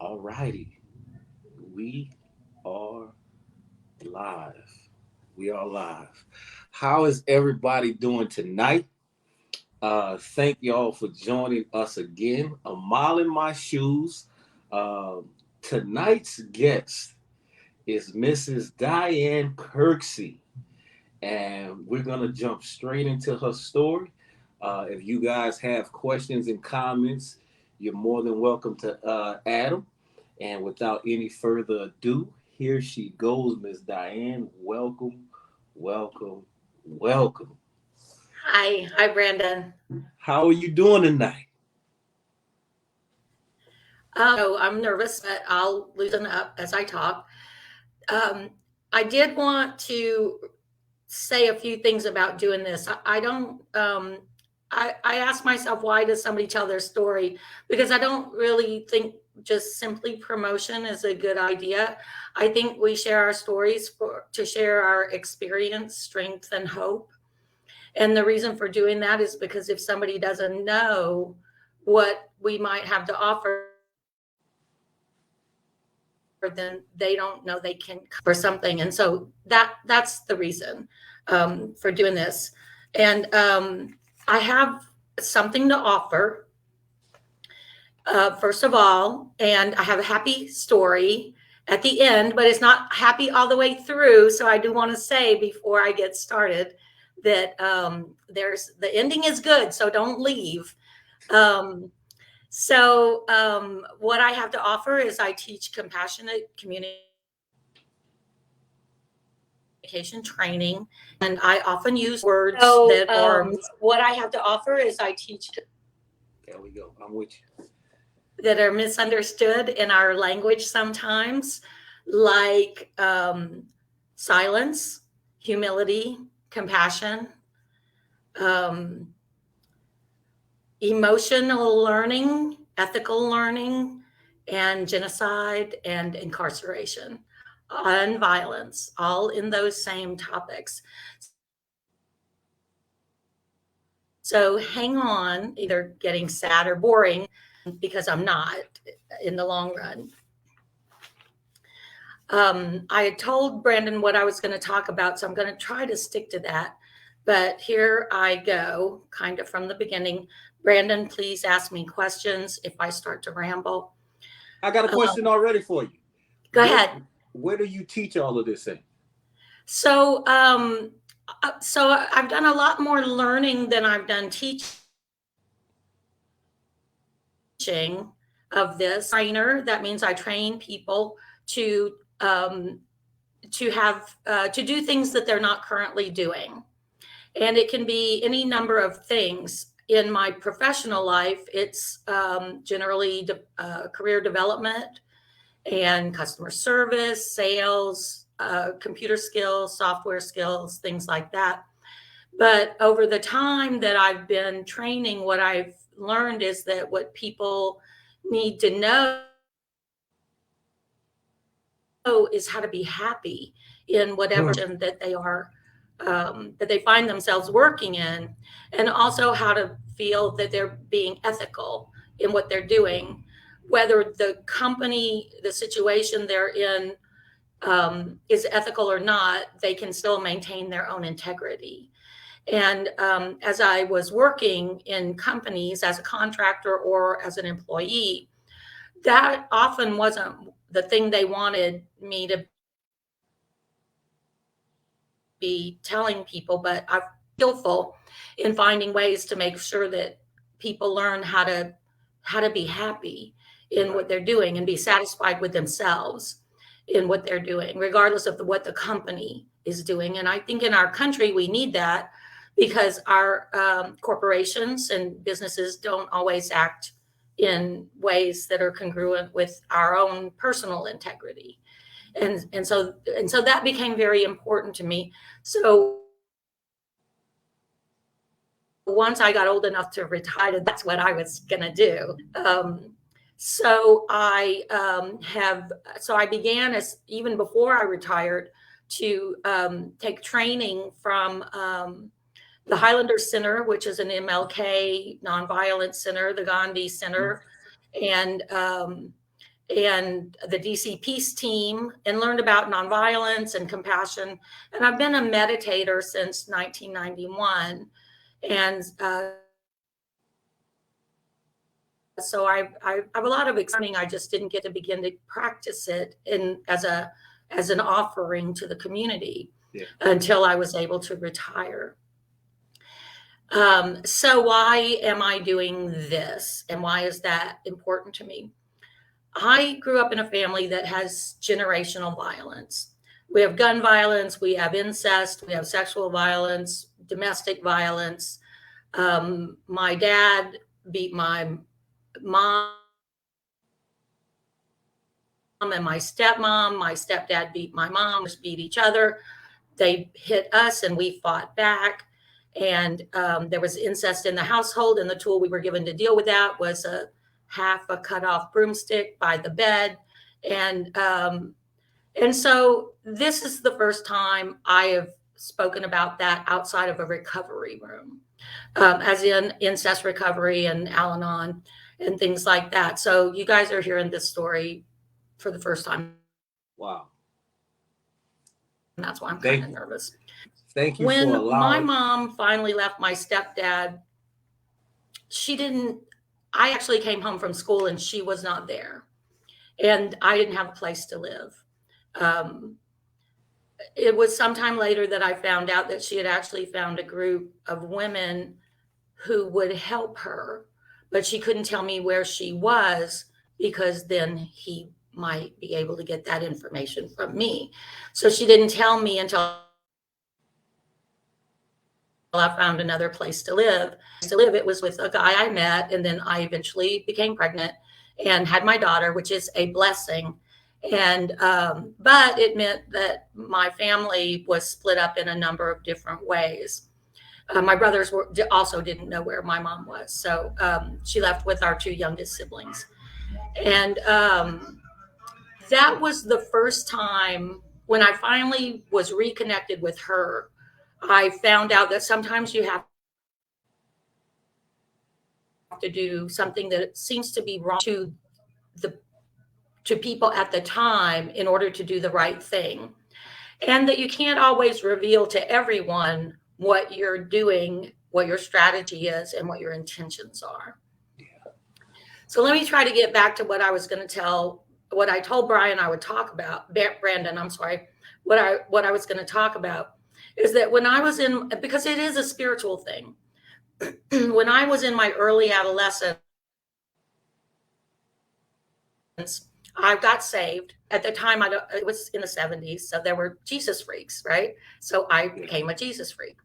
All righty. We are live. We are live. How is everybody doing tonight? Thank y'all for joining us again. A mile in my shoes. Uh, Tonight's guest is Mrs. Diane Kirksey, and we're gonna jump straight into her story. If you guys have questions and comments, you're more than welcome to add them. And without any further ado, here she goes, Miss Diane. Welcome, welcome, welcome. Hi, Brandon. How are you doing tonight? I'm nervous, but I'll loosen up as I talk. Um, I did want to say a few things about doing this. I don't. I ask myself, why does somebody tell their story? Because I don't really think just simply promotion is a good idea. I think we share our stories to share our experience, strength, and hope. And the reason for doing that is because if somebody doesn't know what we might have to offer, then they don't know they can for something. And so that's the reason for doing this. And I have something to offer, first of all, and I have a happy story at the end, but it's not happy all the way through. So I do want to say before I get started that there's the ending is good, so don't leave. Um, what I have to offer is I teach compassionate communication training, and I often use words that are. What I have to offer is I teach There we go. I'm with you. that are misunderstood in our language sometimes, like silence, humility, compassion, um, emotional learning, ethical learning, and genocide and incarceration and violence, all in those same topics. So hang on, either getting sad or boring, because I'm not in the long run. I had told Brandon what I was going to talk about, so I'm going to try to stick to that. But here I go, kind of from the beginning. Brandon, please ask me questions if I start to ramble. I got a question already for you. Go Where, ahead. where do you teach all of this in? So, I've done a lot more learning than I've done teaching of this. Trainer, that means I train people to um, to do things that they're not currently doing, and it can be any number of things. In my professional life, it's generally career development and customer service, sales, computer skills, software skills, things like that. But over the time that I've been training, what I've learned is that what people need to know is how to be happy in whatever that they are that they find themselves working in, and also how to feel that they're being ethical in what they're doing, whether the company, the situation they're in is ethical or not, they can still maintain their own integrity. And as I was working in companies as a contractor or as an employee, that often wasn't the thing they wanted me to be telling people, but I'm skillful in finding ways to make sure that people learn how to be happy in what they're doing and be satisfied with themselves in what they're doing, regardless of what the company is doing. And I think in our country we need that because our corporations and businesses don't always act in ways that are congruent with our own personal integrity. And so that became very important to me. So once I got old enough to retire, that's what I was going to do. So I began, as even before I retired, to take training from the Highlander Center, which is an MLK nonviolence center, the Gandhi Center, and and the DC Peace Team, and learned about nonviolence and compassion. And I've been a meditator since 1991. And so I have a lot of experience. I just didn't get to begin to practice it as an offering to the community until I was able to retire. So why am I doing this, and why is that important to me? I grew up in a family that has generational violence. We have gun violence, we have incest, we have sexual violence, domestic violence. My dad beat my mom and my stepmom. My stepdad beat my mom, beat each other. They hit us and we fought back. And there was incest in the household, and the tool we were given to deal with that was a half a cut off broomstick by the bed. And so this is the first time I have spoken about that outside of a recovery room, as in incest recovery and Al-Anon and things like that. So you guys are hearing this story for the first time. Wow. And that's why I'm kind of nervous. Thank you when for allowing. My mom finally left my stepdad, I actually came home from school and she was not there. And I didn't have a place to live. It was sometime later that I found out that she had actually found a group of women who would help her, but she couldn't tell me where she was because then he might be able to get that information from me. So she didn't tell me until I found another place to live. It was with a guy I met, and then I eventually became pregnant and had my daughter, which is a blessing. And but it meant that my family was split up in a number of different ways. My brothers also didn't know where my mom was, so she left with our two youngest siblings. And that was the first time when I finally was reconnected with her. I found out that sometimes you have to do something that seems to be wrong to people at the time in order to do the right thing, and that you can't always reveal to everyone what you're doing, what your strategy is, and what your intentions are. So let me try to get back to what I was going to what I told Brian I would talk about. Brandon, I'm sorry. What I was going to talk about is that when I was because it is a spiritual thing, when I was in my early adolescence, I got saved. At the time, it was in the 70s, so there were Jesus freaks, right? So I became a Jesus freak,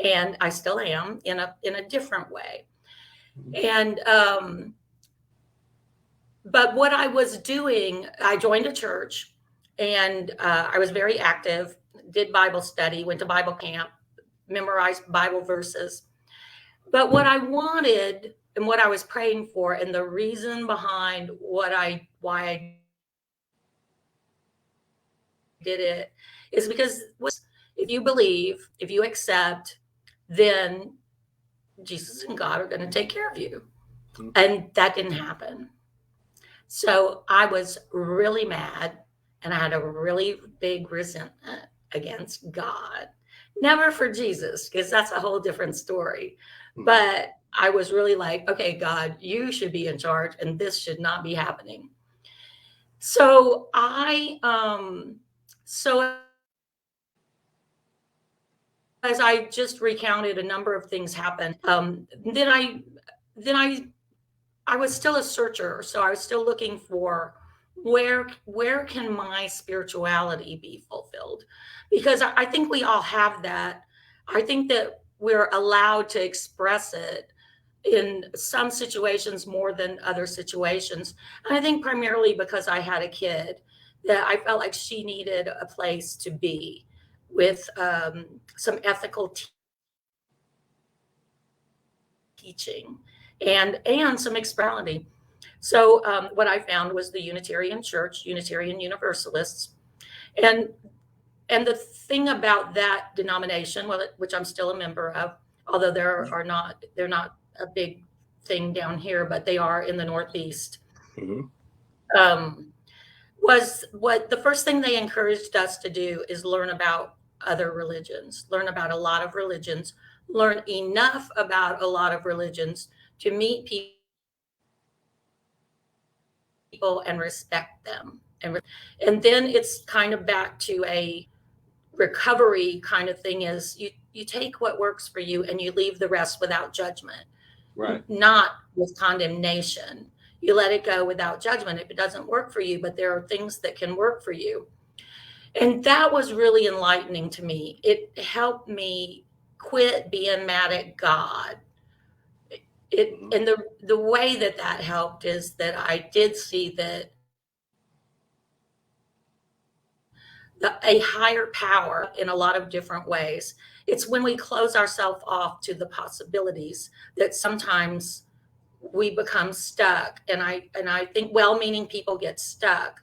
and I still am in a different way. And but what I was doing, I joined a church, and I was very active, did Bible study, went to Bible camp, memorized Bible verses. But what I wanted and what I was praying for, and the reason behind why I did it, is because if you believe, if you accept, then Jesus and God are going to take care of you. And that didn't happen. So I was really mad, and I had a really big resentment against God. Never for Jesus, because that's a whole different story. But I was really like, okay, God, you should be in charge, and this should not be happening. So as I just recounted, a number of things happened. Then I was still a searcher, so I was still looking for where can my spirituality be fulfilled? Because I think we all have that. I think that we're allowed to express it in some situations more than other situations. And I think primarily because I had a kid, that I felt like she needed a place to be with some ethical teaching and some expressionality. So what I found was the Unitarian Church, Unitarian Universalists, and the thing about that denomination, which I'm still a member of, although they're not a big thing down here, but they are in the Northeast. um, was what the first thing they encouraged us to do is learn about other religions, learn about a lot of religions, learn enough about a lot of religions to meet people and respect them. And then it's kind of back to a recovery kind of thing is you take what works for you and you leave the rest without judgment, Right. not with condemnation. You let it go without judgment if it doesn't work for you, but there are things that can work for you. And that was really enlightening to me. It helped me quit being mad at God. It Mm-hmm. and the way that that helped is that I did see that a higher power in a lot of different ways. It's when we close ourselves off to the possibilities that sometimes we become stuck. And I think well-meaning people get stuck.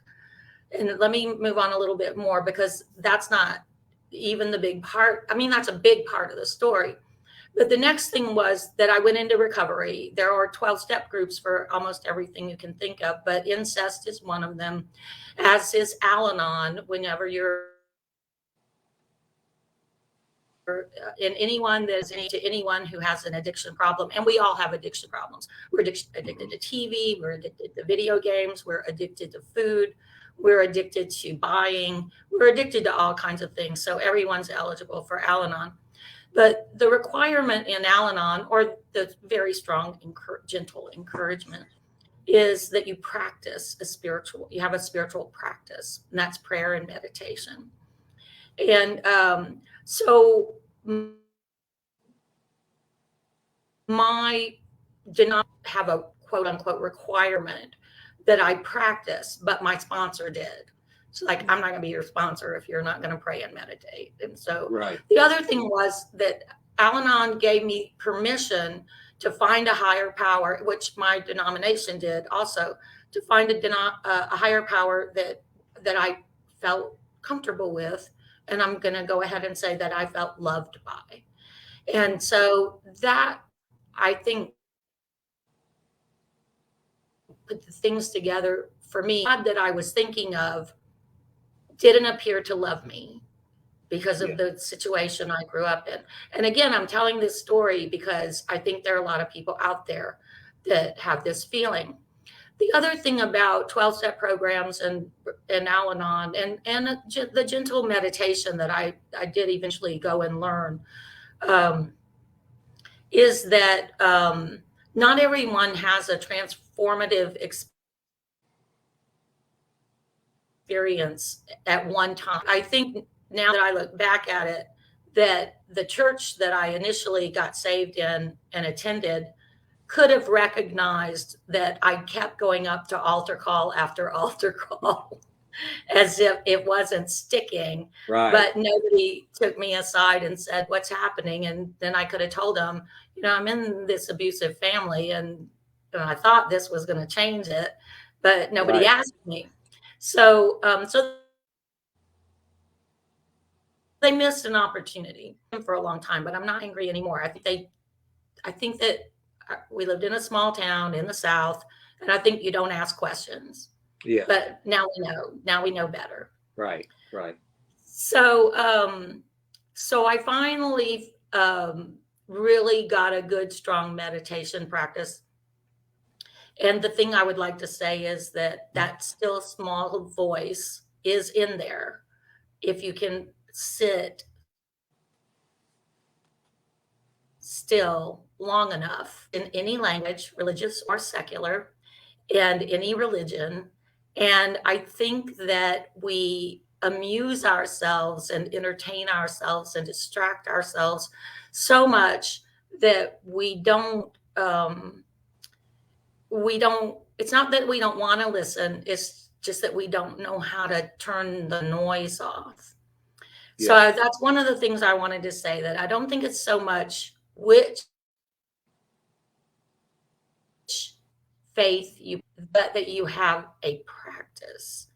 And let me move on a little bit more because that's not even the big part. I mean, that's a big part of the story. But the next thing was that I went into recovery. There are 12-step groups for almost everything you can think of, but incest is one of them, as is Al-Anon. Whenever you're in anyone that is to anyone who has an addiction problem, and we all have addiction problems. We're addicted to TV, we're addicted to video games, we're addicted to food, we're addicted to buying, we're addicted to all kinds of things. So everyone's eligible for Al-Anon. But the requirement in Al-Anon, or the very strong, gentle encouragement, is that you practice you have a spiritual practice, and that's prayer and meditation. And so my did not have a quote unquote requirement that I practice, but my sponsor did. So, like, I'm not going to be your sponsor if you're not going to pray and meditate. And so, Right. the other thing was that Al Anon gave me permission to find a higher power, which my denomination did also, to find a higher power that I felt comfortable with. And I'm going to go ahead and say that I felt loved by. And so that I think put the things together for me. God that I was thinking of didn't appear to love me because Yeah. of the situation I grew up in. And again, I'm telling this story because I think there are a lot of people out there that have this feeling. The other thing about 12-step programs and Al-Anon and the gentle meditation that I did eventually go and learn um, is that not everyone has a transformative experience at one time. I think now that I look back at it, that the church that I initially got saved in and attended could have recognized that I kept going up to altar call after altar call as if it wasn't sticking. Right. But nobody took me aside and said, "What's happening?" And then I could have told them, I'm in this abusive family, and I thought this was going to change it, but nobody Right. asked me. So they missed an opportunity for a long time, but I'm not angry anymore. I think that we lived in a small town in the South, and I think you don't ask questions. Yeah. But now we know. Now we know better. Right. Right. So, so I finally really got a good, strong meditation practice. And the thing I would like to say is that that still small voice is in there. If you can sit still long enough in any language, religious or secular, and any religion. And I think that we amuse ourselves and entertain ourselves and distract ourselves so much that it's not that we don't want to listen, it's just that we don't know how to turn the noise off. So Yeah. that's one of the things I wanted to say, that I don't think it's so much which faith you, but that you have a practice.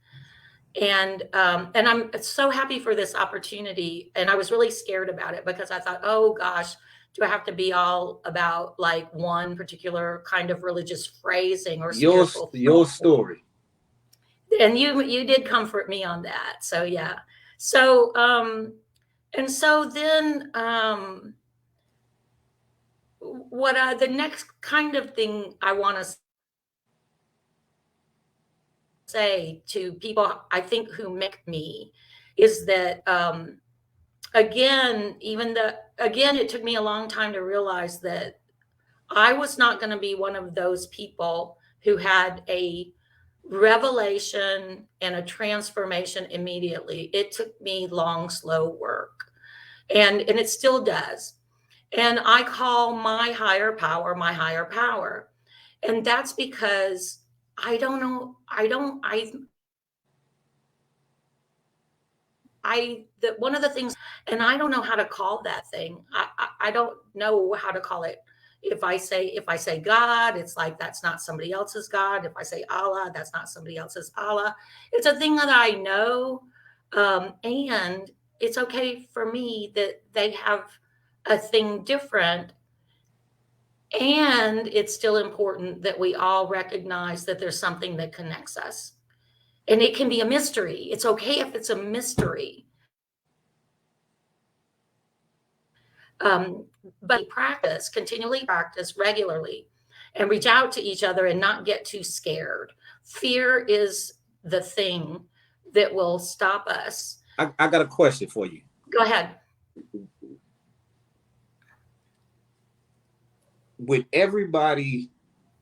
And I'm so happy for this opportunity. And I was really scared about it because I thought, oh gosh, do I have to be all about like one particular kind of religious phrasing or Your spiritual your phrasing? story. And you did comfort me on that. So yeah. So and so then what the next kind of thing I want to say to people I think who make me is that again, again, it took me a long time to realize that I was not going to be one of those people who had a revelation and a transformation immediately. It took me long, slow work. And it still does. And I call my higher power. And that's because I don't know, that one of the things, and I don't know how to call that thing. I don't know how to call it. If I say God, it's like that's not somebody else's God. If I say Allah, that's not somebody else's Allah. It's a thing that I know, and it's okay for me that they have a thing different. And it's still important that we all recognize that there's something that connects us. And it can be a mystery. It's okay if it's a mystery. But continually practice regularly, and reach out to each other and not get too scared. Fear is the thing that will stop us. I got a question for you. Go ahead. With everybody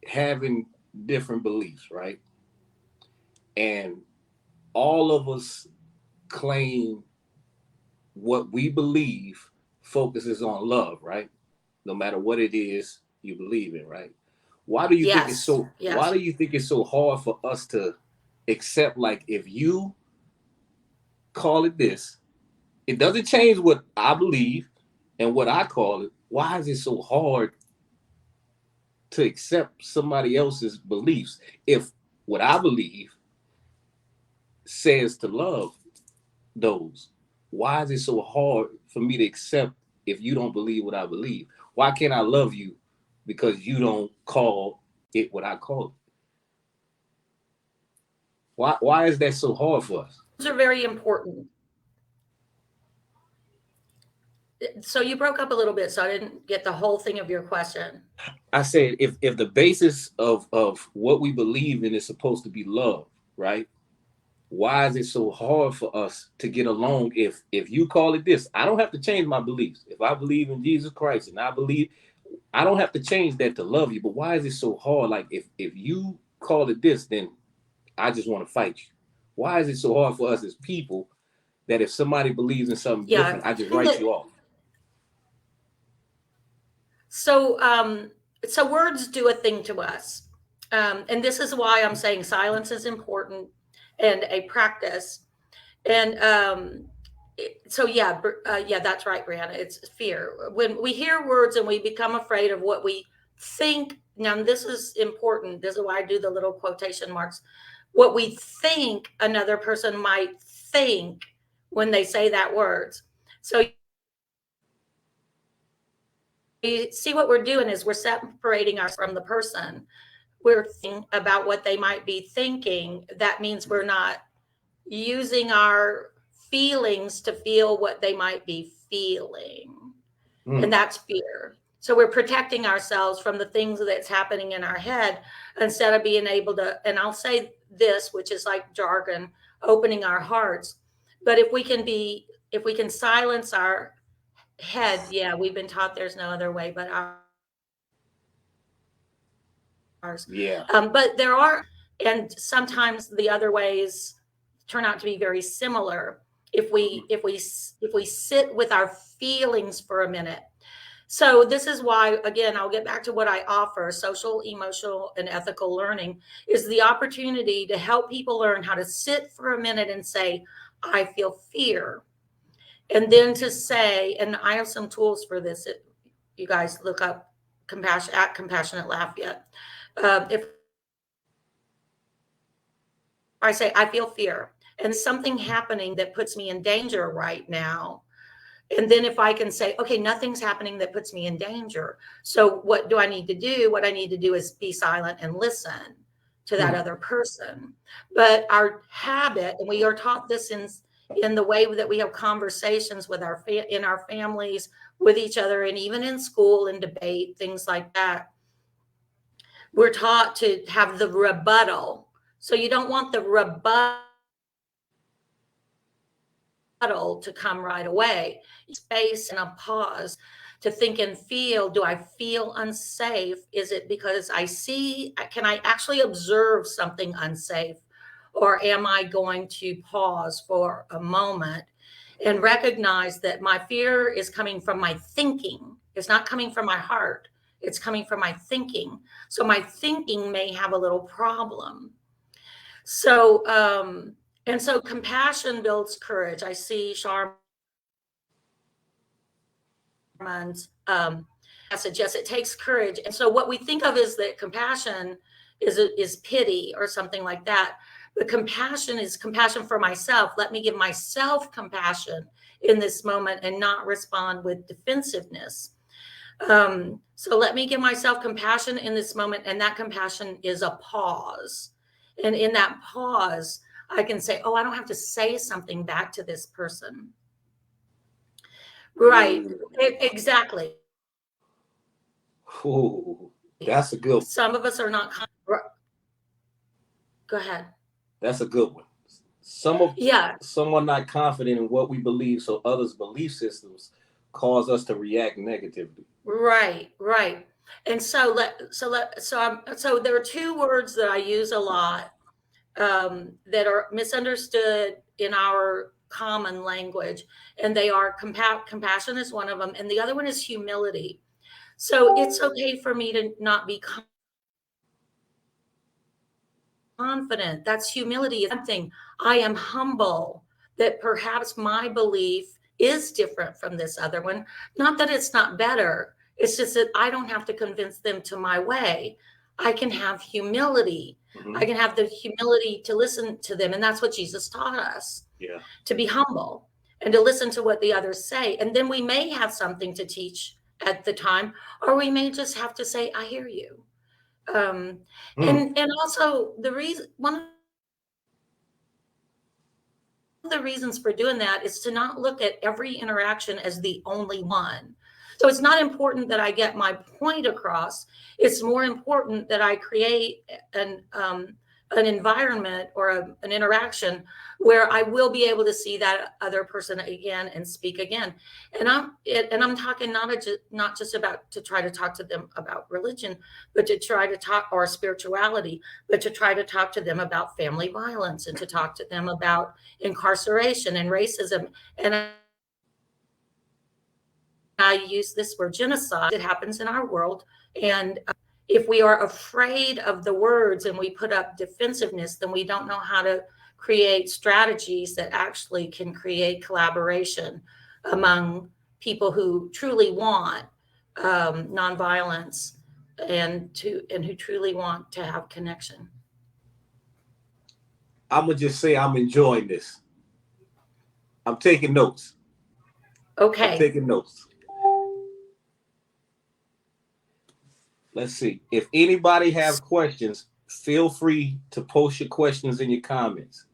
having different beliefs, right? And all of us claim what we believe focuses on love, right? No matter what it is you believe in, right? Why do you think it's Yes. so Yes. why do you think it's so hard for us to accept, like, if you call it this, it doesn't change what I believe and what I call it. Why is it so hard to accept somebody else's beliefs if what I believe says to love those? Why is it so hard for me to accept if you don't believe what I believe? Why can't I love you because you don't call it what I call it? Why is that so hard for us? Those are very important. So you broke up a little bit, so I didn't get the whole thing of your question. I said, if the basis of what we believe in is supposed to be love, right? Why is it so hard for us to get along if you call it this? I don't have to change my beliefs. If I believe in Jesus Christ and I don't have to change that to love you. But why is it so hard? Like, if you call it this, then I just want to fight you. Why is it so hard for us as people that if somebody believes in something Yeah, different, I just I think write you that off? so so words do a thing to us. And this is why I'm saying silence is important and a practice. And so yeah, that's right, Brianna. It's fear. When we hear words and we become afraid of what we think. Now, this is important. This is why I do the little quotation marks. What we think another person might think when they say that words. So you see what we're doing is we're separating ourselves from the person. We're thinking about what they might be thinking. That means we're not using our feelings to feel what they might be feeling. And that's fear. So we're protecting ourselves from the things that's happening in our head instead of being able to, and I'll say this, which is like jargon, opening our hearts. But if we can silence our head, yeah, we've been taught there's no other way but ours. Yeah. But there are, and sometimes the other ways turn out to be very similar if we sit with our feelings for a minute. So this is why, again, I'll get back to what I offer. Social, emotional, and ethical learning is the opportunity to help people learn how to sit for a minute and say, I feel fear. And then to say, and I have some tools for this. You guys look up Compassionate Laugh yet. If I say, I feel fear and something happening that puts me in danger right now. And then if I can say, okay, nothing's happening that puts me in danger. So what do I need to do? What I need to do is be silent and listen to that other person. But our habit, and we are taught this in the way that we have conversations with in our families, with each other, and even in school and debate, things like that. We're taught to have the rebuttal. So you don't want the rebuttal to come right away. Space and a pause to think and feel. Do I feel unsafe? Is it because can I actually observe something unsafe? Or am I going to pause for a moment and recognize that my fear is coming from my thinking? It's not coming from my heart. It's coming from my thinking. So my thinking may have a little problem. So, and so compassion builds courage. I see Charman's message. Yes, it takes courage. And so what we think of is that compassion is pity or something like that. But compassion is compassion for myself. Let me give myself compassion in this moment and not respond with defensiveness. So let me give myself compassion in this moment. And that compassion is a pause. And in that pause, I can say, oh, I don't have to say something back to this person. Right. Exactly. Oh, that's a good one. Some of us are not. Go ahead. That's a good one. Someone not confident in what we believe, so others' belief systems cause us to react negatively. Right. And so there are two words that I use a lot that are misunderstood in our common language, and they are compassion is one of them, and the other one is humility. So it's okay for me to not be confident. That's humility. Something I am humble that perhaps my belief is different from this other one. Not that it's not better. It's just that I don't have to convince them to my way. I can have humility. Mm-hmm. I can have the humility to listen to them. And that's what Jesus taught us. Yeah. To be humble and to listen to what the others say. And then we may have something to teach at the time, or we may just have to say, I hear you. And also one of the reasons for doing that is to not look at every interaction as the only one. So it's not important that I get my point across. It's more important that I create an environment or an interaction where I will be able to see that other person again and speak again. And I'm talking not just about to try to talk to them about religion, but to try to talk, or spirituality, but to try to talk to them about family violence and to talk to them about incarceration and racism. And I use this word genocide. It happens in our world. And if we are afraid of the words and we put up defensiveness, then we don't know how to create strategies that actually can create collaboration among people who truly want nonviolence and who truly want to have connection. I'm gonna just say I'm enjoying this. I'm taking notes. Okay. I'm taking notes. Let's see. If anybody has questions, feel free to post your questions in your comments.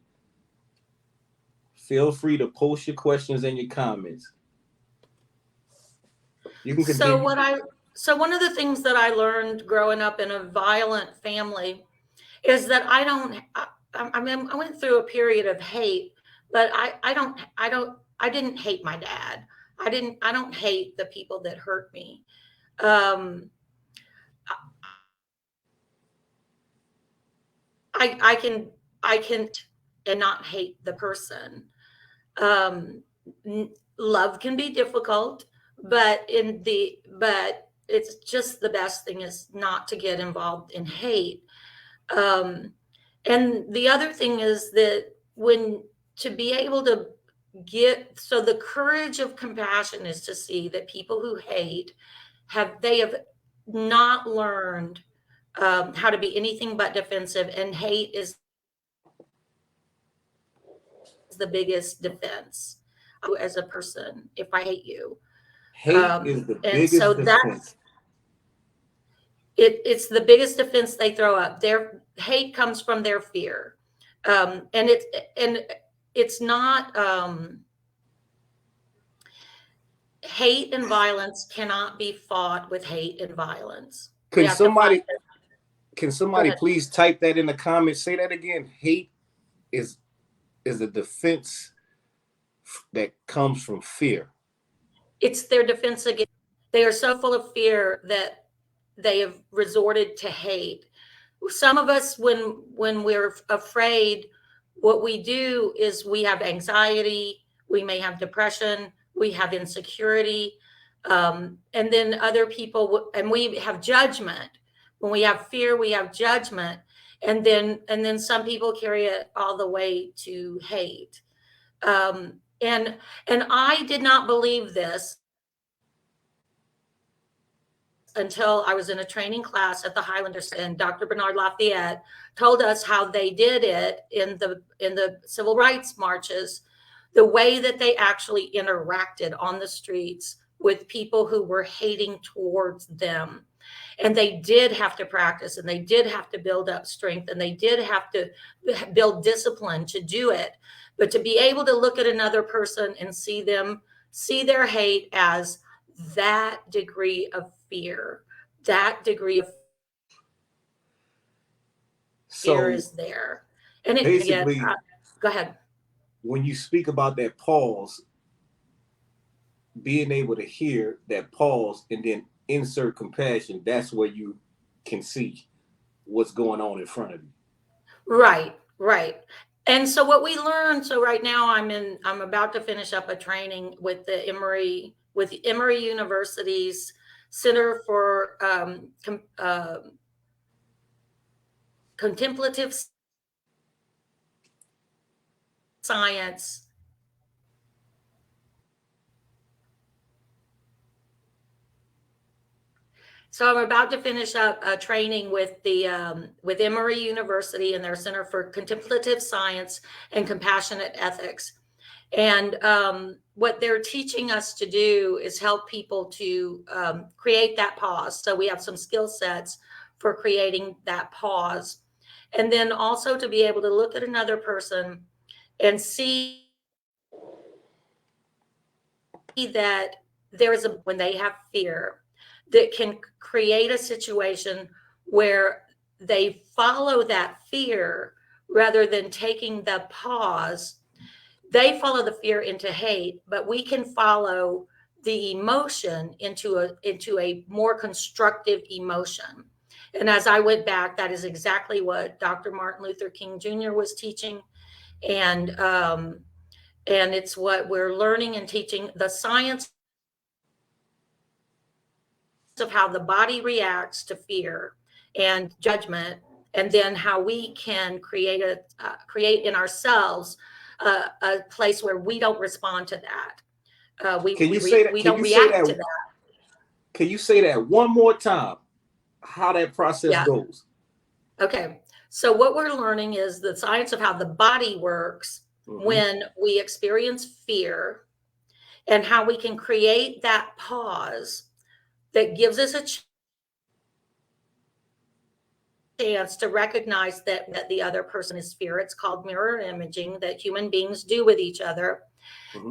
Feel free to post your questions in your comments. You can continue. So one of the things that I learned growing up in a violent family is that I went through a period of hate, but I didn't hate my dad. I don't hate the people that hurt me. I can and not hate the person. Love can be difficult, but it's just the best thing is not to get involved in hate. And the other thing is that to be able to so the courage of compassion is to see that people who hate have not learned how to be anything but defensive, and hate is the biggest defense as a person. If I hate you, hate is the biggest defense. It's the biggest defense they throw up. Their hate comes from their fear. And it's not, hate and violence cannot be fought with hate and violence. We Can have to fight somebody it. can Go somebody ahead. please type that in the comments? Say that again. Hate is is a defense that comes from fear. It's their defense against. They are so full of fear that they have resorted to hate. Some of us, when we're afraid, what we do is we have anxiety, we may have depression, we have insecurity, and then other people, and we have judgment. When we have fear, we have judgment, and then some people carry it all the way to hate. And I did not believe this until I was in a training class at the Highlanders, and Dr. Bernard Lafayette told us how they did it in the civil rights marches, the way that they actually interacted on the streets with people who were hating towards them. And they did have to practice, and they did have to build up strength, and they did have to build discipline to do it. But to be able to look at another person and see their hate as that degree of fear, that degree of fear So is there. And it again, basically, go ahead. when you speak about that pause, being able to hear that pause and then insert compassion, that's where you can see what's going on in front of you. Right, right. And so what we learned, so right now I'm about to finish up a training with Emory University's Center for Contemplative Science. So I'm about to finish up a training with Emory University and their Center for Contemplative Science and Compassionate Ethics. And what they're teaching us to do is help people to create that pause. So we have some skill sets for creating that pause. And then also to be able to look at another person and see that there is when they have fear, that can create a situation where they follow that fear rather than taking the pause. They follow the fear into hate, but we can follow the emotion into a more constructive emotion. And as I went back, that is exactly what Dr. Martin Luther King Jr. was teaching, and it's what we're learning and teaching, the science of how the body reacts to fear and judgment, and then how we can create in ourselves a place where we don't respond to that. Can you say that? We Can don't you say react that? to that. Can you say that one more time? How that process Yeah. goes? Okay. So what we're learning is the science of how the body works when we experience fear, and how we can create that pause that gives us a chance to recognize that the other person is fear. It's called mirror imaging that human beings do with each other.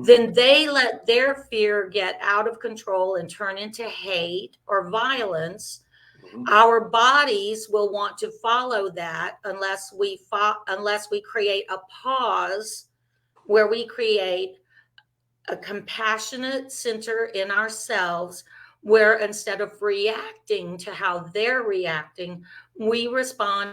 Then they let their fear get out of control and turn into hate or violence. Our bodies will want to follow that unless we create a pause where we create a compassionate center in ourselves, where instead of reacting to how they're reacting, we respond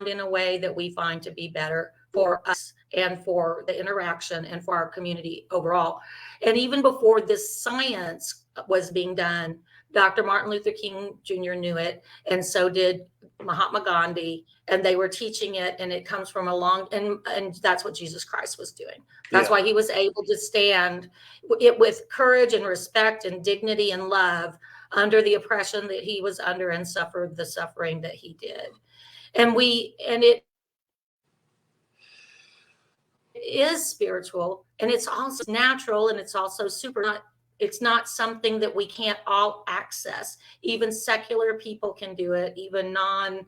in a way that we find to be better for us and for the interaction and for our community overall. And even before this science was being done, Dr. Martin Luther King Jr. knew it, and so did Mahatma Gandhi, and they were teaching it, and it comes from a long, and that's what Jesus Christ was doing. That's why he was able to stand it with courage and respect and dignity and love under the oppression that he was under, and suffered the suffering that he did. And it is spiritual, and it's also natural, and it's also super. It's not something that we can't all access. Even secular people can do it, even non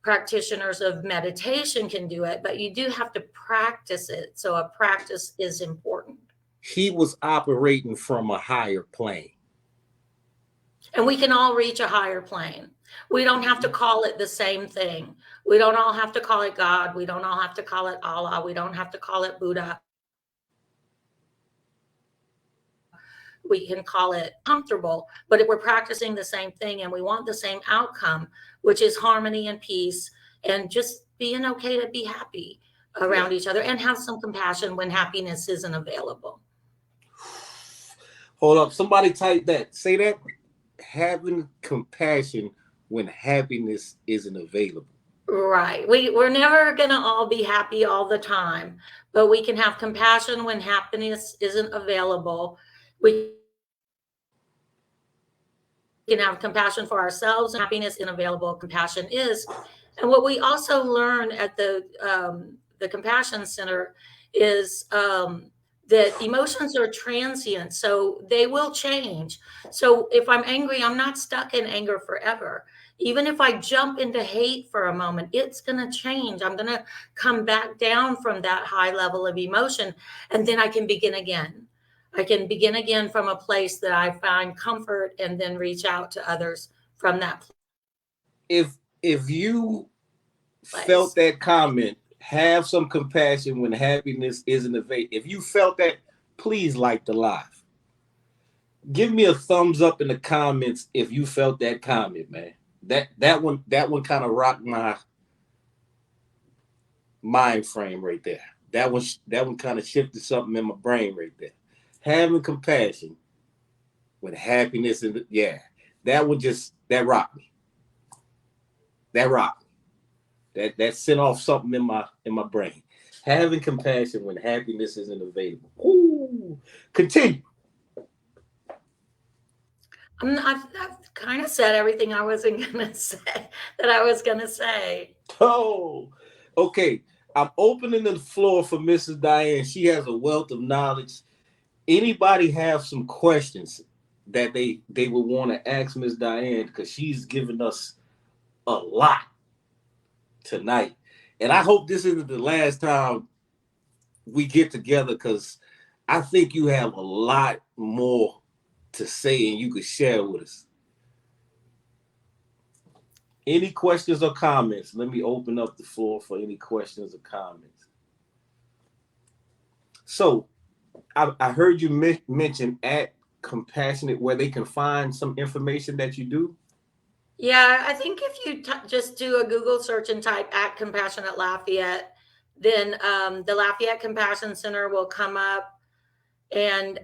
practitioners of meditation can do it, but you do have to practice it. So a practice is important. He was operating from a higher plane. And we can all reach a higher plane. We don't have to call it the same thing. We don't all have to call it God. We don't all have to call it Allah. We don't have to call it Buddha. We can call it comfortable, but if we're practicing the same thing and we want the same outcome, which is harmony and peace and just being okay to be happy around each other and have some compassion when happiness isn't available. Hold up. Somebody type that. Say that. Having compassion when happiness isn't available. Right. We're never going to all be happy all the time, but we can have compassion when happiness isn't available. We can have compassion for ourselves, and happiness isn't available. Compassion is. And what we also learn at the Compassion Center is that emotions are transient, so they will change. So if I'm angry, I'm not stuck in anger forever. Even if I jump into hate for a moment, it's going to change. I'm going to come back down from that high level of emotion, and then I can begin again. I can begin again from a place that I find comfort and then reach out to others from that place. If you felt that comment, have some compassion when happiness isn't available. If you felt that, please like the live. Give me a thumbs up in the comments if you felt that comment, man. That one kind of rocked my mind frame right there. That one kind of shifted something in my brain right there. Having compassion when happiness is, that one that rocked me. That rocked me. That sent off something in my brain. Having compassion when happiness isn't available. Ooh. Continue. I've kind of said everything I wasn't going to say that I was going to say. Oh, okay. I'm opening the floor for Mrs. Diane. She has a wealth of knowledge. Anybody have some questions that they would want to ask Miss Diane, because she's given us a lot tonight. And I hope this isn't the last time we get together, because I think you have a lot more to say and you could share with us. Any questions or comments? Let me open up the floor for any questions or comments. So I heard you mention at Compassionate, where they can find some information that you do. Yeah, I think if you just do a Google search and type at Compassionate Lafayette, then the Lafayette Compassion Center will come up. And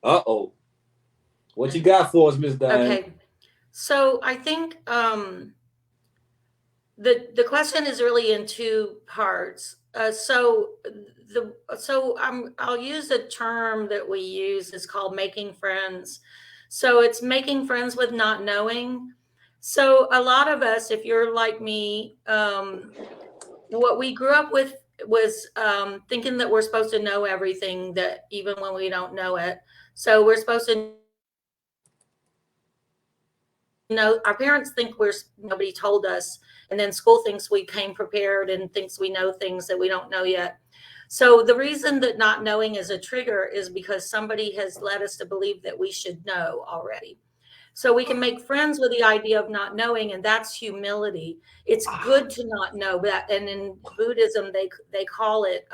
Uh-oh. What you got for us, Miss Diane? Okay. So I think the question is really in two parts. I'll use a term that we use. It's called making friends. So it's making friends with not knowing. So a lot of us, if you're like me, what we grew up with was thinking that we're supposed to know everything, that even when we don't know it. So we're supposed to know, our parents think nobody told us, and then school thinks we came prepared and thinks we know things that we don't know yet. So the reason that not knowing is a trigger is because somebody has led us to believe that we should know already. So we can make friends with the idea of not knowing, and that's humility. It's good to not know that. And in Buddhism, they call it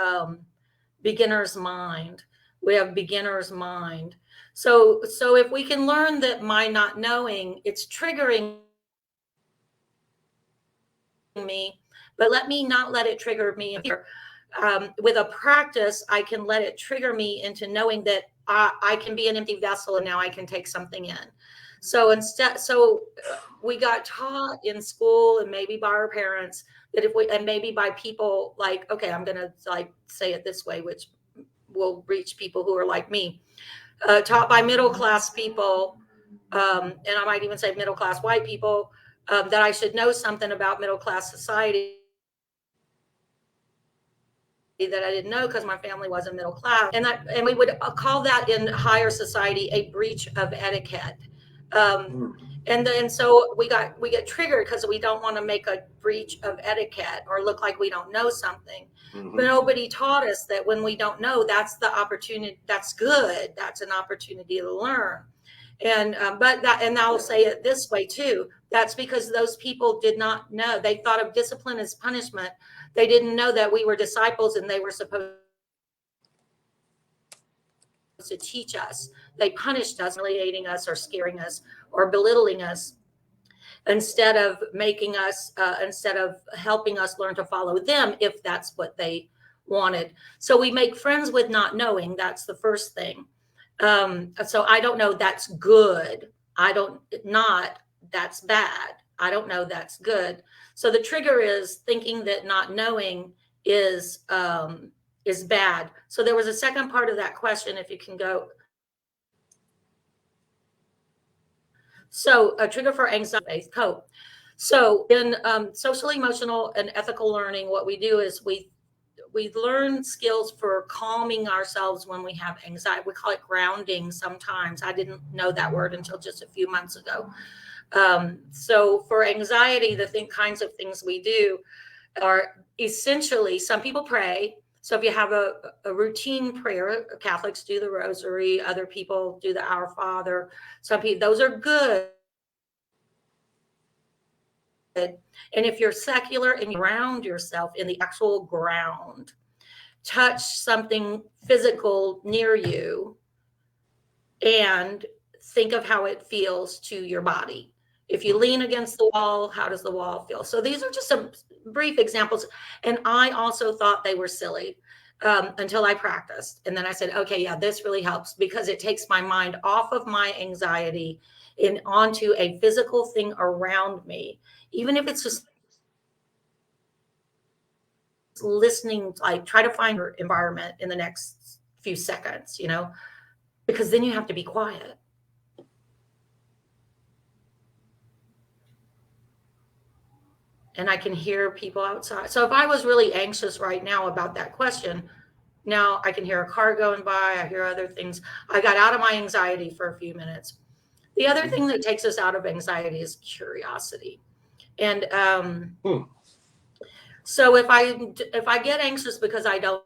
beginner's mind. We have beginner's mind. So if we can learn that my not knowing, it's triggering me, but let me not let it trigger me. With a practice, I can let it trigger me into knowing that I can be an empty vessel and now I can take something in. So we got taught in school and maybe by our parents that and maybe by people like, okay, I'm going to like say it this way, which will reach people who are like me, taught by middle-class people, and I might even say middle-class white people, that I should know something about middle-class society that I didn't know because my family wasn't middle class, and we would call that in higher society a breach of etiquette. Um, Mm. and then so we get triggered because we don't want to make a breach of etiquette or look like we don't know something. But Mm-hmm. nobody taught us that when we don't know, that's the opportunity. That's good. That's an opportunity to learn. And and I'll say it this way too. That's because those people did not know. They thought of discipline as punishment. They didn't know that we were disciples and they were supposed to teach us. They punished us, humiliating us or scaring us or belittling us instead of helping us learn to follow them if that's what they wanted. So we make friends with not knowing. That's the first thing. So I don't know, that's good. I don't not that's bad. I don't know, that's good. So the trigger is thinking that not knowing is bad. So there was a second part of that question, if you can go. So a trigger for anxiety, cope. So in social, emotional, and ethical learning, what we do is we learn skills for calming ourselves when we have anxiety. We call it grounding sometimes. I didn't know that word until just a few months ago. So for anxiety, kinds of things we do are essentially, some people pray. So if you have a routine prayer, Catholics do the rosary, other people do the Our Father. Some people, those are good. And if you're secular and you ground yourself in the actual ground, touch something physical near you and think of how it feels to your body. If you lean against the wall, how does the wall feel? So these are just some brief examples. And I also thought they were silly until I practiced. And then I said, okay, yeah, this really helps because it takes my mind off of my anxiety and onto a physical thing around me, even if it's just listening, like try to find your environment in the next few seconds, because then you have to be quiet. And I can hear people outside. So if I was really anxious right now about that question, now I can hear a car going by. I hear other things. I got out of my anxiety for a few minutes. The other thing that takes us out of anxiety is curiosity. And so if I get anxious because I don't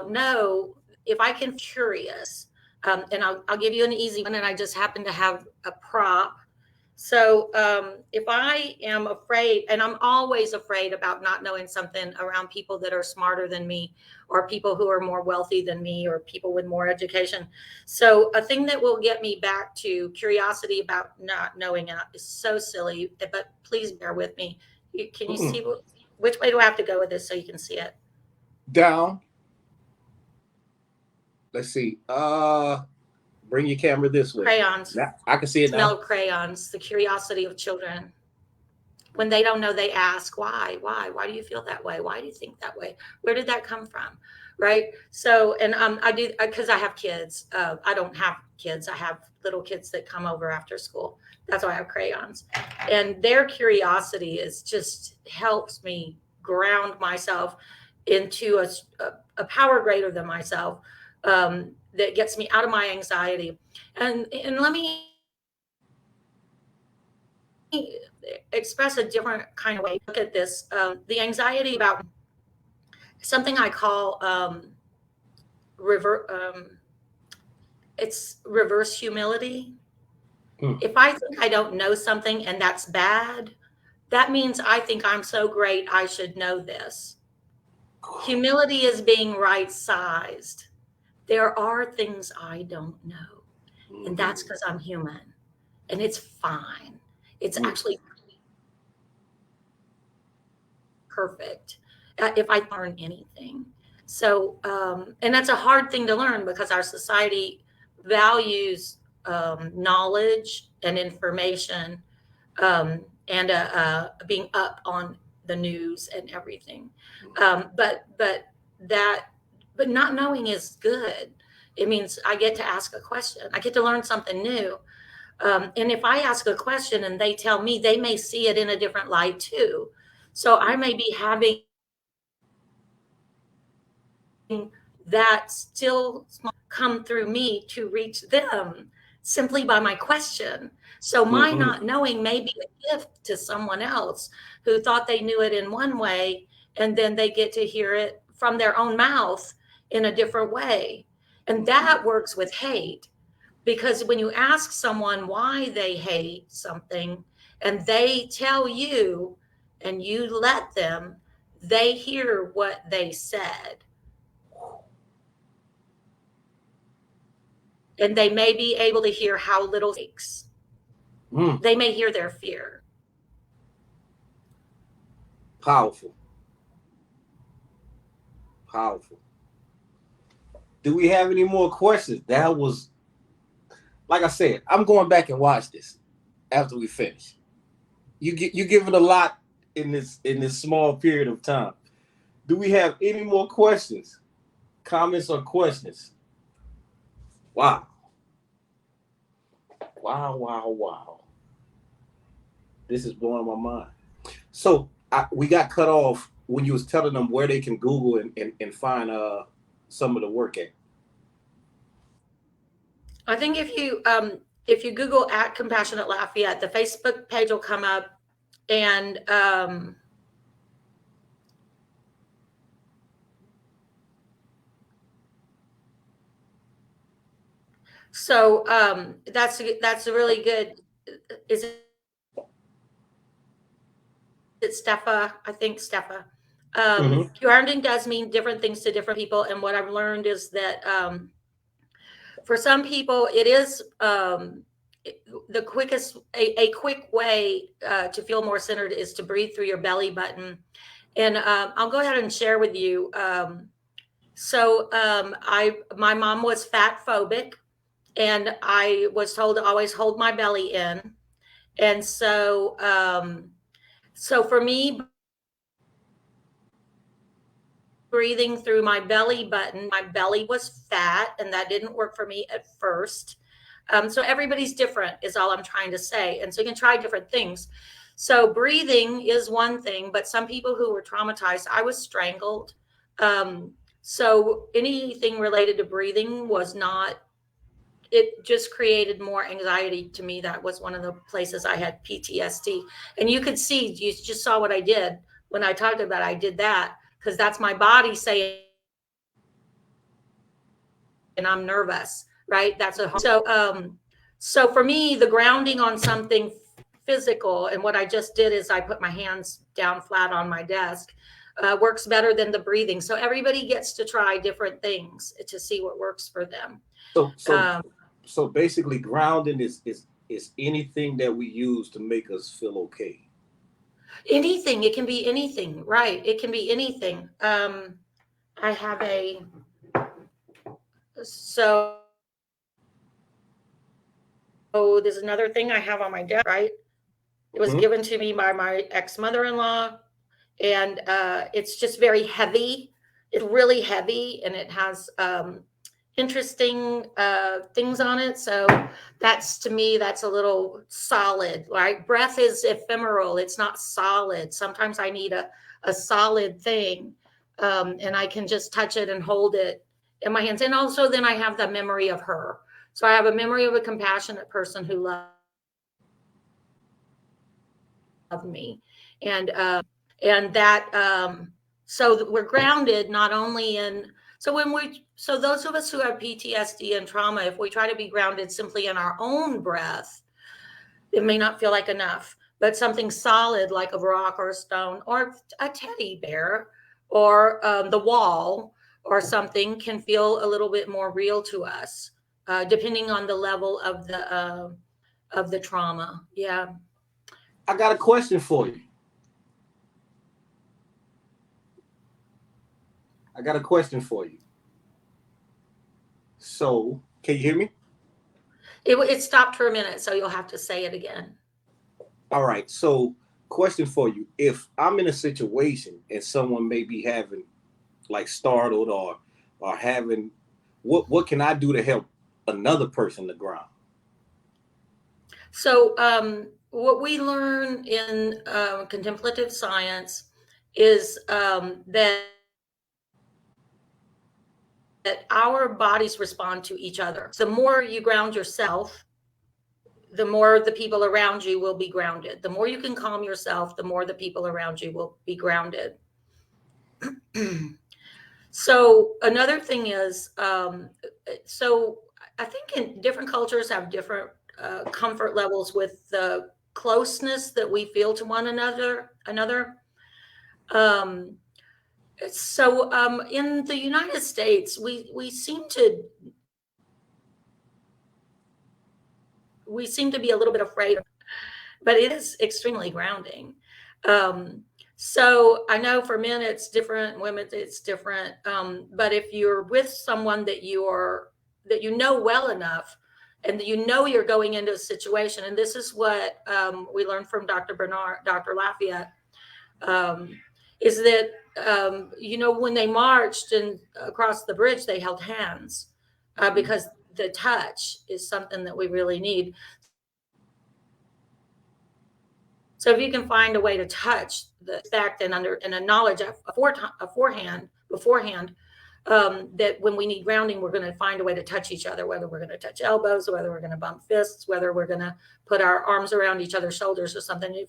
know, if I can curious, and I'll give you an easy one, and I just happen to have a prop. So if I am afraid, and I'm always afraid about not knowing something around people that are smarter than me, or people who are more wealthy than me, or people with more education. So a thing that will get me back to curiosity about not knowing is so silly, but please bear with me. Can you see which way do I have to go with this so you can see it? Down. Let's see. Bring your camera this way. Crayons. Now, I can see it Smell now. of crayons, the curiosity of children. When they don't know, they ask, why do you feel that way? Why do you think that way? Where did that come from? Right. So, and I do, because I have kids. I don't have kids. I have little kids that come over after school. That's why I have crayons. And their curiosity just helps me ground myself into a power greater than myself, that gets me out of my anxiety. And let me express a different kind of way. Look at this. The anxiety about something I call it's reverse humility. If I think I don't know something and that's bad, that means I think I'm so great I should know this. Humility is being right-sized. There are things I don't know, and that's because I'm human, and it's fine. It's actually perfect if I learn anything. So, and that's a hard thing to learn because our society values knowledge and information, and being up on the news and everything. But not knowing is good. It means I get to ask a question. I get to learn something new. And if I ask a question and they tell me, they may see it in a different light too. So I may be having that still come through me to reach them simply by my question. So my Mm-hmm. not knowing may be a gift to someone else who thought they knew it in one way, and then they get to hear it from their own mouth in a different way. And that works with hate, because when you ask someone why they hate something and they tell you and you let them, they hear what they said. And they may be able to hear how little takes. Mm. They may hear their fear. Powerful. Powerful. Do we have any more questions? That was, like I said, I'm going back and watch this after we finish. You give it a lot in this small period of time. Do we have any more questions, comments, or questions? Wow, wow, wow, wow. This is blowing my mind. So we got cut off when you was telling them where they can Google and find some of the work at. I think if you Google at Compassionate Lafayette, the Facebook page will come up, and so that's a really good. Is it Steffa? I think Steffa. Mm-hmm. Grounding does mean different things to different people, and what I've learned is that for some people, it is the quickest, a quick way to feel more centered is to breathe through your belly button. And I'll go ahead and share with you. My mom was fat phobic, and I was told to always hold my belly in. And so for me, breathing through my belly button, my belly was fat, and that didn't work for me at first. So everybody's different, is all I'm trying to say. And so you can try different things. So breathing is one thing, but some people who were traumatized, I was strangled. So anything related to breathing was not, it just created more anxiety to me. That was one of the places I had PTSD. And you could see, you just saw what I did when I talked about it. I did that because that's my body saying, and I'm nervous, right? So for me, the grounding on something physical, and what I just did is I put my hands down flat on my desk, works better than the breathing. So everybody gets to try different things to see what works for them. So so Um, so basically, grounding is anything that we use to make us feel okay. Anything, it can be anything, right? It can be anything. I have so there's another thing I have on my desk, right? It was Mm-hmm. given to me by my ex-mother-in-law, and it's just very heavy. It's really heavy, and it has interesting things on it. So that's, to me, that's a little solid, right? Breath is ephemeral. It's not solid. Sometimes I need a solid thing, and I can just touch it and hold it in my hands. And also then I have the memory of her. So I have a memory of a compassionate person who loved me. And that so we're grounded not only in, so those of us who have PTSD and trauma, if we try to be grounded simply in our own breath, it may not feel like enough. But something solid like a rock or a stone or a teddy bear or the wall or something can feel a little bit more real to us, depending on the level of the trauma. Yeah. I got a question for you. I got a question for you. So, can you hear me? It stopped for a minute, so you'll have to say it again. All right. So, question for you. If I'm in a situation and someone may be having like startled or having what can I do to help another person to ground? So, what we learn in contemplative science is that our bodies respond to each other. So the more you ground yourself, the more the people around you will be grounded. The more you can calm yourself, the more the people around you will be grounded. So another thing is, so I think in different cultures have different comfort levels with the closeness that we feel to one another. Um, in the United States, we seem to be a little bit afraid, but it is extremely grounding. Um, so I know for men it's different, women it's different. But if you're with someone that you know well enough, and you know you're going into a situation, and this is what we learned from Dr. Lafayette, um, is that when they marched and across the bridge, they held hands because the touch is something that we really need. So if you can find a way to touch the respect and a knowledge beforehand, that when we need grounding, we're going to find a way to touch each other, whether we're going to touch elbows, whether we're going to bump fists, whether we're going to put our arms around each other's shoulders or something.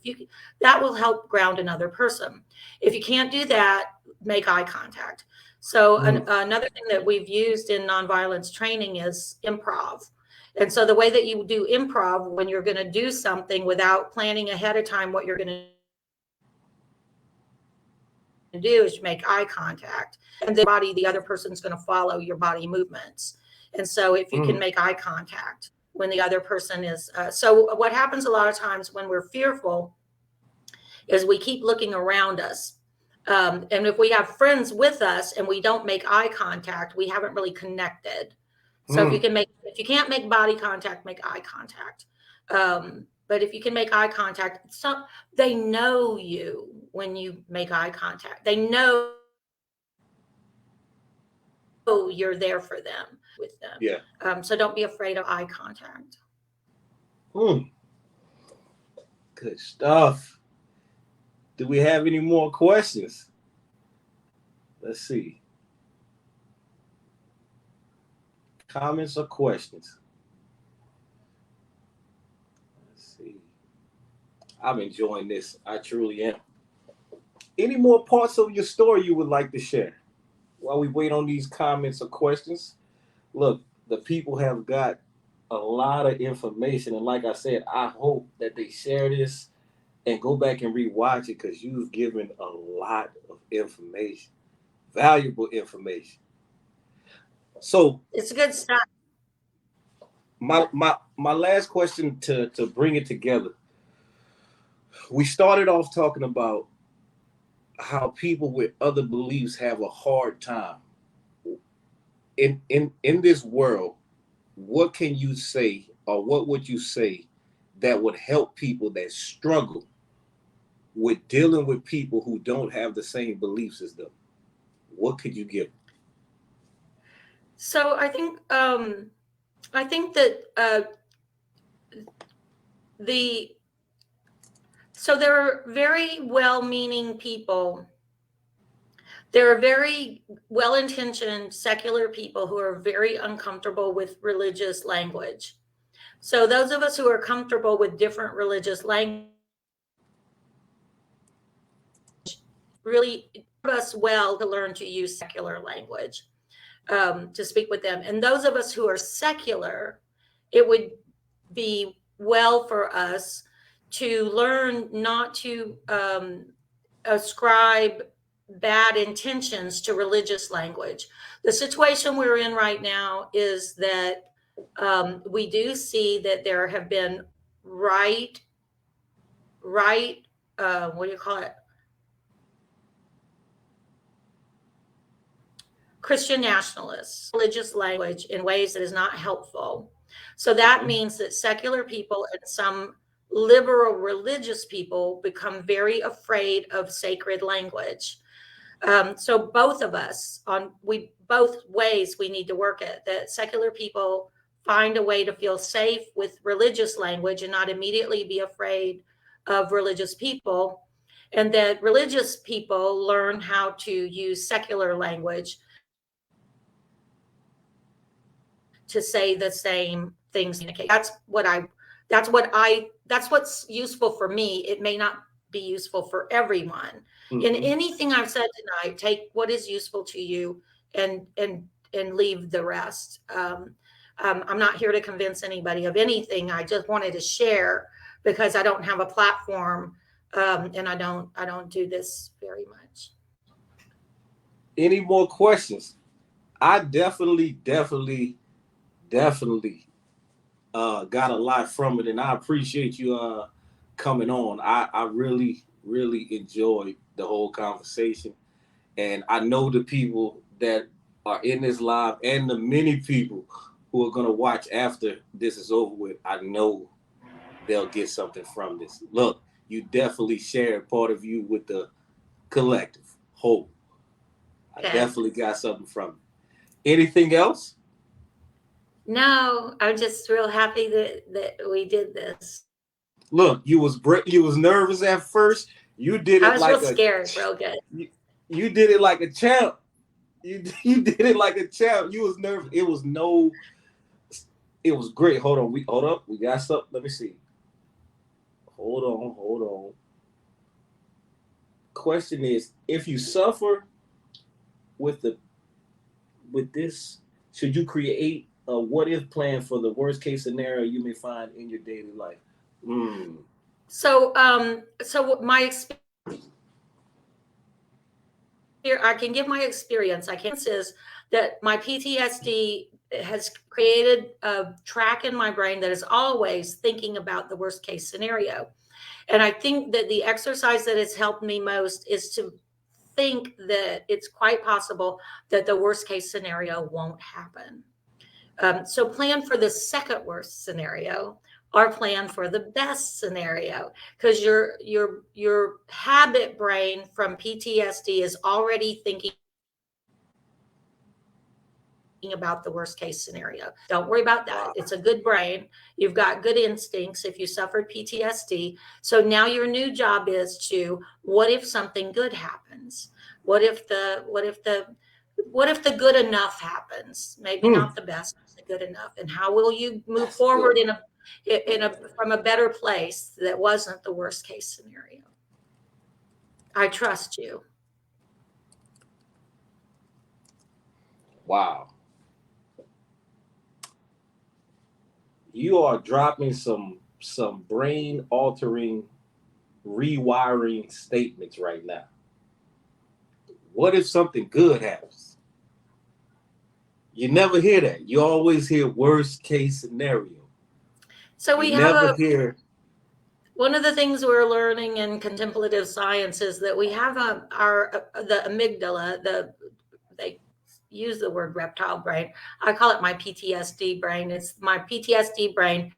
That will help ground another person. If you can't do that, make eye contact. So another thing that we've used in nonviolence training is improv. And so the way that you do improv when you're going to do something without planning ahead of time what you're going to do is make eye contact, and the other person's going to follow your body movements. And so if you can make eye contact when the other person is, so what happens a lot of times when we're fearful is we keep looking around us. And if we have friends with us and we don't make eye contact, we haven't really connected. So if you can't make body contact, make eye contact. But if you can make eye contact, they know you when you make eye contact. They know you're there for them, with them. Yeah. So don't be afraid of eye contact. Good stuff. Do we have any more questions? Let's see. Comments or questions? Let's see. I'm enjoying this. I truly am. Any more parts of your story you would like to share while we wait on these comments or questions? Look, the people have got a lot of information, and like I said, I hope that they share this and go back and rewatch it, because you've given a lot of information, valuable information. So it's a good start. My last question to bring it together. We started off talking about how people with other beliefs have a hard time in this world. What can you say, or what would you say that would help people that struggle with dealing with people who don't have the same beliefs as them? What could you give? So I think that there are very well-meaning people. There are very well-intentioned secular people who are very uncomfortable with religious language. So those of us who are comfortable with different religious language really serve us well to learn to use secular language to speak with them. And those of us who are secular, it would be well for us to learn not to ascribe bad intentions to religious language. The situation we're in right now is that we do see that there have been what do you call it? Christian nationalists, religious language in ways that is not helpful. So that means that secular people and some liberal religious people become very afraid of sacred language. So both of us, both ways we need to work it. That secular people find a way to feel safe with religious language and not immediately be afraid of religious people, and that religious people learn how to use secular language to say the same things. That's what's useful for me. It may not be useful for everyone. In Mm-hmm. anything I've said tonight, take what is useful to you and leave the rest. I'm not here to convince anybody of anything. I just wanted to share because I don't have a platform, and I don't do this very much. Any more questions? I definitely got a lot from it, and I appreciate you coming on. I really enjoyed the whole conversation, and I know the people that are in this live and the many people who are gonna watch after this is over with. I know they'll get something from this. Look, you definitely shared part of you with the collective whole. I Okay. definitely got something from it. Anything else? No, I'm just real happy that we did this. Look, you was nervous at first. You did I it was real like a scared, real good. you, you did it like a champ. You did it like a champ. You was nervous. It was great. Hold up. We got something. Let me see. Hold on. Question is, if you suffer with the with this, should you create a what if plan for the worst case scenario you may find in your daily life? Mm. So my experience, I can give my experience. I can is that my PTSD has created a track in my brain that is always thinking about the worst case scenario. And I think that the exercise that has helped me most is to think that it's quite possible that the worst case scenario won't happen. So plan for the second worst scenario or plan for the best scenario, because your habit brain from PTSD is already thinking about the worst case scenario. Don't worry about that. Wow. It's a good brain. You've got good instincts if you suffered PTSD. So now your new job is to, what if something good happens? What if the good enough happens? Maybe Hmm. not the best, but the good enough. And how will you move That's good. forward from a better place that wasn't the worst case scenario? I trust you. Wow. You are dropping some brain altering rewiring statements right now. What if something good happens? You never hear that. You always hear worst case scenario. So You we have never a hear One of the things we're learning in contemplative science is that we have the amygdala. They use the word reptile brain. I call it my PTSD brain. It's my PTSD brain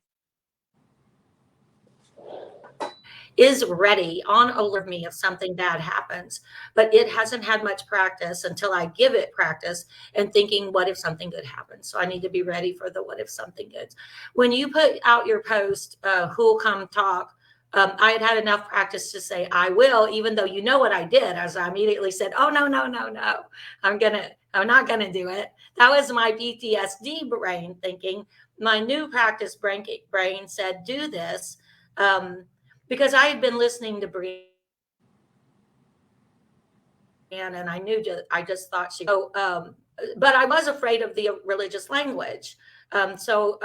is ready on alert me if something bad happens, but it hasn't had much practice until I give it practice and thinking, what if something good happens? So I need to be ready for the what if something good. When you put out your post, who'll come talk, I had enough practice to say I will, even though you know what I did, as I immediately said, oh no, I'm not gonna do it. That was my PTSD brain thinking. My new practice brain said, do this. Because I had been listening to Brienne, and I just thought but I was afraid of the religious language. So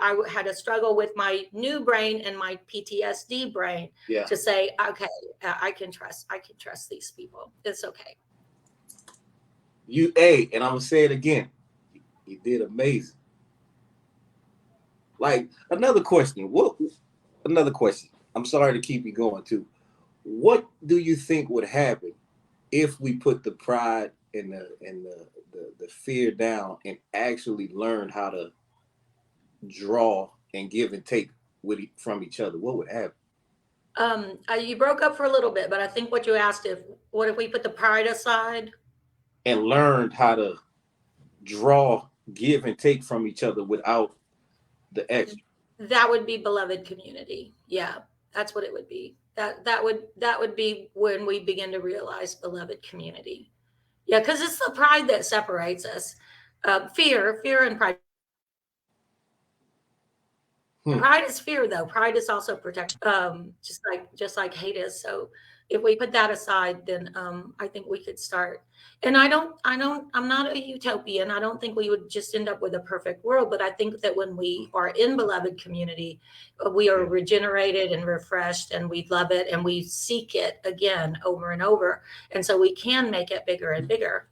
I had a struggle with my new brain and my PTSD brain yeah. to say, okay, I can trust these people. It's okay. And I'm gonna say it again. You did amazing. Like another question. Another question? I'm sorry to keep you going too. What do you think would happen if we put the pride and the fear down and actually learned how to draw and give and take from each other? What would happen? You broke up for a little bit, but I think what you asked, if what if we put the pride aside? And learned how to draw, give and take from each other without the extra. That would be beloved community. Yeah, that's what it would be. That would be when we begin to realize beloved community. Yeah, because it's the pride that separates us. Fear and pride Pride is fear, though. Pride is also protection, just like hate is. So if we put that aside, then I think we could start. And I'm not a utopian. I don't think we would just end up with a perfect world. But I think that when we are in beloved community, we are Yeah. regenerated and refreshed, and we love it, and we seek it again over and over. And so we can make it bigger and bigger.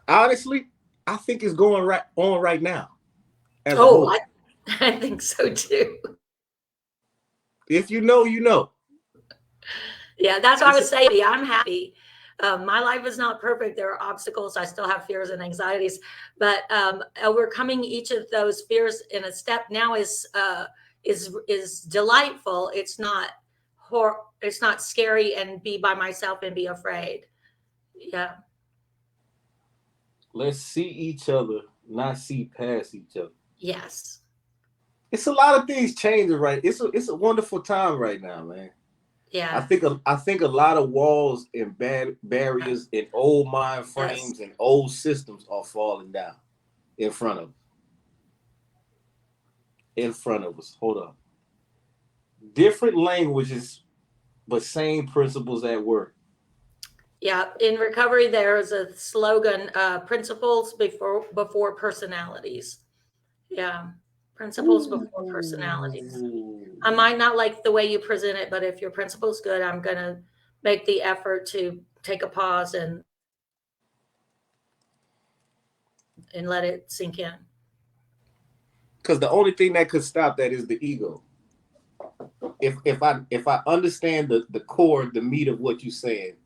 Honestly, I think it's going right on right now as a Oh, whole. I think so too. If you know, you know. Yeah, that's what I It's was saying. I'm happy. My life is not perfect. There are obstacles. I still have fears and anxieties, but overcoming each of those fears in a step now is delightful. It's not scary and be by myself and be afraid. Yeah. let's see each other, not see past each other. Yes. It's a lot of things changing right. It's a wonderful time right now, man. Yeah. I think a lot of walls and bad barriers and old mind Yes. frames and old systems are falling down in front of us. In front of us. Hold up. Different languages, but same principles at work. Yeah. In recovery, there's a slogan: principles before personalities. Yeah. Principles before personalities. Ooh. I might not like the way you present it, but if your principle's good, I'm going to make the effort to take a pause and let it sink in. Because the only thing that could stop that is the ego. If I understand the core, the meat of what you're saying,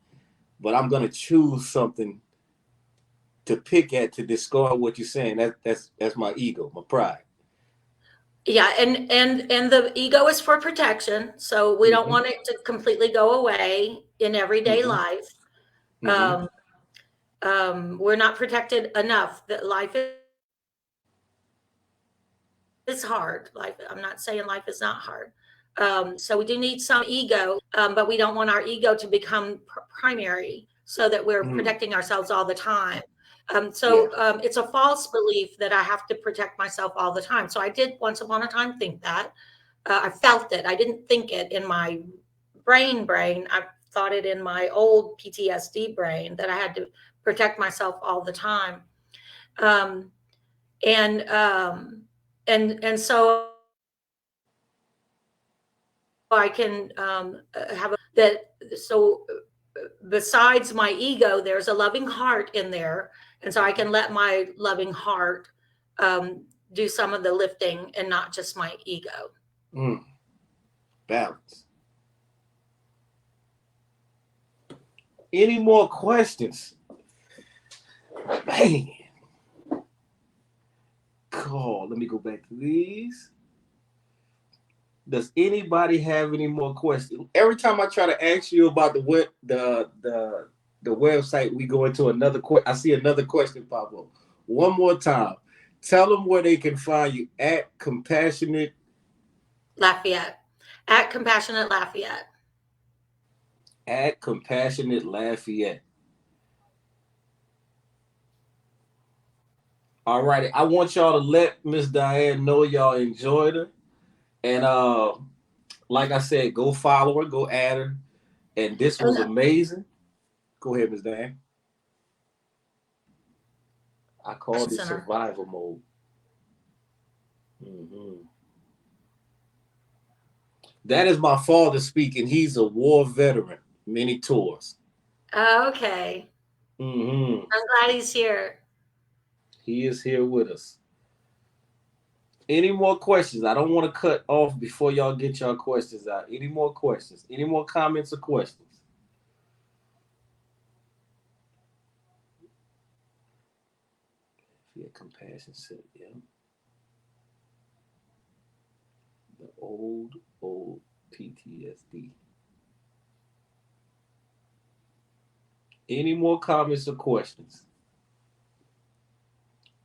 but I'm gonna choose something to pick at to discard what you're saying. That's my ego, my pride. Yeah, and the ego is for protection, so we don't Mm-hmm. want it to completely go away in everyday Mm-hmm. life. Mm-hmm. Um, we're not protected enough. That life is hard. Life. I'm not saying life is not hard. So we do need some ego, but we don't want our ego to become primary, so that we're Mm. protecting ourselves all the time. Yeah. It's a false belief that I have to protect myself all the time. So I did once upon a time think that. I felt it. I didn't think it in my brain. I thought it in my old PTSD brain that I had to protect myself all the time. Um, and so I can have that. So besides my ego, there's a loving heart in there, and so I can let my loving heart do some of the lifting and not just my ego. Mm. Balance. Any more questions? Man, call. Let me go back to these. Does anybody have any more questions? Every time I try to ask you about the website, we go into another question. I see another question pop up. One more time. Tell them where they can find you at Compassionate Lafayette, at Compassionate Lafayette. at Compassionate Lafayette. All righty. I want y'all to let Miss Diane know y'all enjoyed her. And like I said, go follow her, go add her. And this was And amazing. Go ahead, Miss Diane. I called it center. survival mode. Hmm. That is my father speaking. He's a war veteran, many tours. Okay, Hmm. I'm glad he's here. He is here with us. Any more questions? I don't want to cut off before y'all get y'all questions out. Any more questions? Any more comments or questions? Yeah, compassion said, yeah. The old PTSD. Any more comments or questions?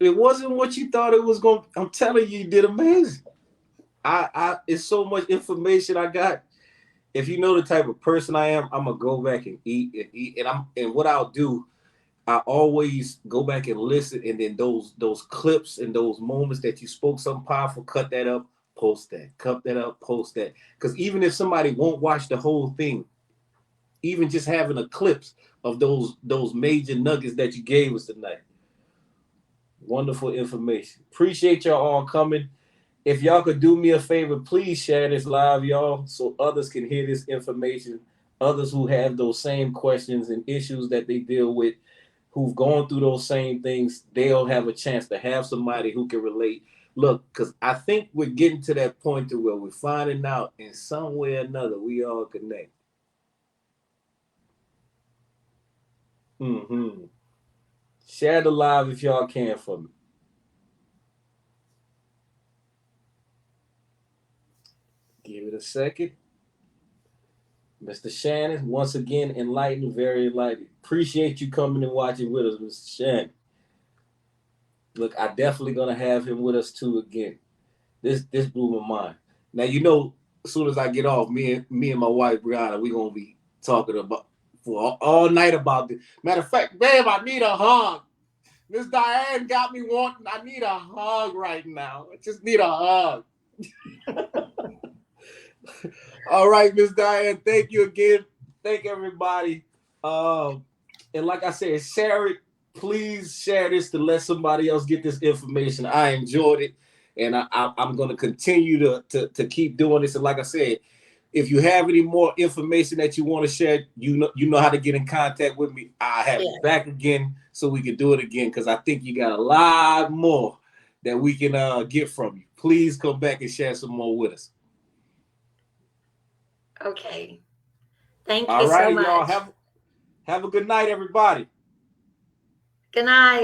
It wasn't what you thought it was going. I'm telling you, you did amazing. It's so much information I got. If you know the type of person I am, I'm gonna go back and eat, and what I'll do, I always go back and listen, and then those clips and those moments that you spoke something powerful, cut that up, post that. Cup that up, post that. Because even if somebody won't watch the whole thing, even just having a clips of those major nuggets that you gave us tonight. Wonderful information. Appreciate y'all all coming. If y'all could do me a favor, please share this live, y'all, so others can hear this information. Others who have those same questions and issues that they deal with, who've gone through those same things, they'll have a chance to have somebody who can relate. Look, because I think we're getting to that point to where we're finding out in some way or another we all connect. Mm-hmm. Share the live if y'all can for me. Give it a second. Mr. Shannon, once again, enlightened, very enlightened. Appreciate you coming and watching with us, Mr. Shannon. Look, I definitely gonna have him with us too again. This blew my mind. Now you know, as soon as I get off, me and my wife Brianna, we gonna be talking about for all night about this. Matter of fact, babe, I need a hug. Miss Diane got me wanting. I need a hug right now. I just need a hug. All right, Miss Diane, thank you again. Thank everybody. And like I said, share it. Please share this to let somebody else get this information. I enjoyed it, and I'm going to continue to keep doing this. And like I said, if you have any more information that you want to share, you know how to get in contact with me. I have you back again so we can do it again because I think you got a lot more that we can get from you. Please come back and share some more with us. Okay. Thank All you so right, y'all. much. Have a good night, everybody. Good night.